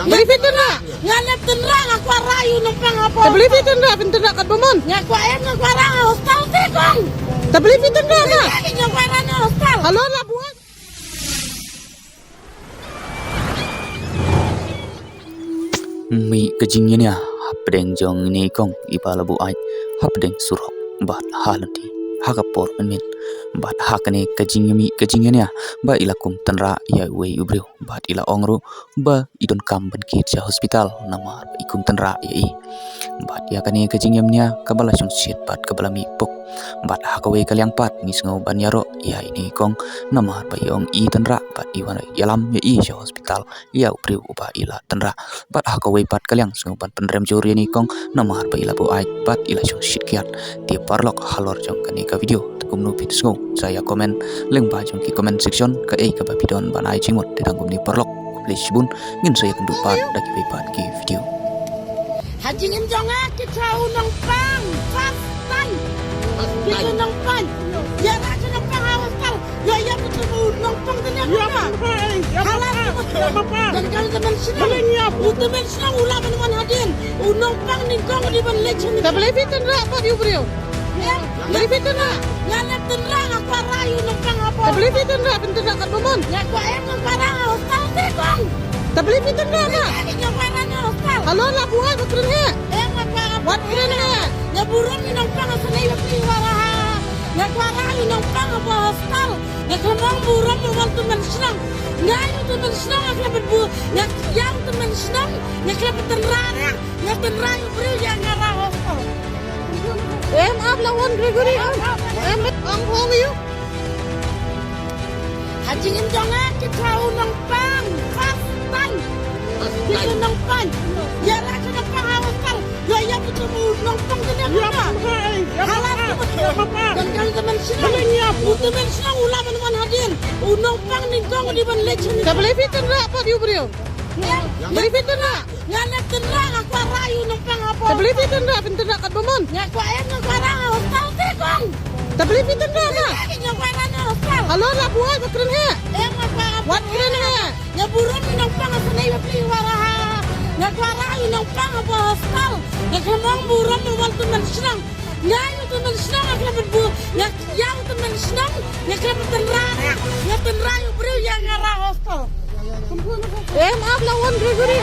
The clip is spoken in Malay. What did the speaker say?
Beli fitur na. Nganep tenrang aku rayu numpang apa? Beli fitur na. Fitur na kat bamon. Ngaku ayam ngaku arang hostel tekong. Beli fitur na na. Lagi ngaku arang hostel. Halo lah buat. Mi kejingnya ni hapdeng jong ni kong ibala bu ai hapdeng surok bat halandi hakapor min bat hakane kejingnya ni ba ilakum tanra ya we ubreu bat ila ongro ba idon kamban kitja hospital namar ikum tanra ya i bat ya kane kejingnya ni kabala sung sit bat kabala mi pok bat hakawe kalyang pat ngisngau banyaro ya ini kong namar ba yong i tanra bat iwan yalam ya i sha hospital ya ubreu uba ila tanra bat hakawe pat kalyang sung ban penrem jori ni kong namar ba ila bu ai bat ila sung sit kiat dia parlok halor jong kane ka video takum no pit sngau saya komen leng ba jong ki comment section ka e ka ba bidon ban ai chingot te tangum ni parlok please bun ngin saya kendu pat daki we pat ki video Hajingin jonga kita unang pang fastan. Kita unang pang. Ya raja unang pang hostel. Ya ya betul unang pang tanya apa? Halal dan kalau teman senang, teman senang ulah menemukan hadirin. Unang pang ni kau di ban lecen. Beli fitur na apa di ubreu. Beli fitur na. Nganep tenrang aku rayu unang pang apa? Beli fitur na. Fitur na kat bamon. Ngaku ayam ngaku arang hostel tekong. Beli fitur na na. Lagi ngaku arang hostel. Halo lah buat keren he. Wat keren he. Ya burung ni nampang asanay bapli waraha. Ya kuara ni nampang apa hostel. Ya kemang burung mawal teman senang. Ngayu teman senang aku lepas bu. Ya yang teman senang. Ya lepas tenrara. Ya tenrara beri yang ngarah hostel. Maaf lawan Gregory. Ang hong you. Hajingin jonga kita nampang fastan. Kita nampang. Ya raja nampang hostel. Ya ya betul nampang tanya apa? Halal dan kalau teman senang ulah menemukan hadirin. Nampang ni kau di ban lecen. Beli fitur na apa di ubreu. Beli fitur na. Nganep tenrang aku rayu nampang apa? Beli fitur na. Fitur na kat bamon. Ngaku ayam ngaku arang hostel tekong. Beli fitur na na. Lagi ngaku arang hostel. Halo lah buat keren he. Wat keren he. Ya burung ni nampang asanay bapli waraha. Ngaku arayu nampang apa hostel. Ya kemang burung mawal teman senang. Ngayu teman senang aku lepas bu. Yang teman senang. Ya lepas tenrara. Ya tenrara beri yang ngarah hostel. Maaf lawan Gregory.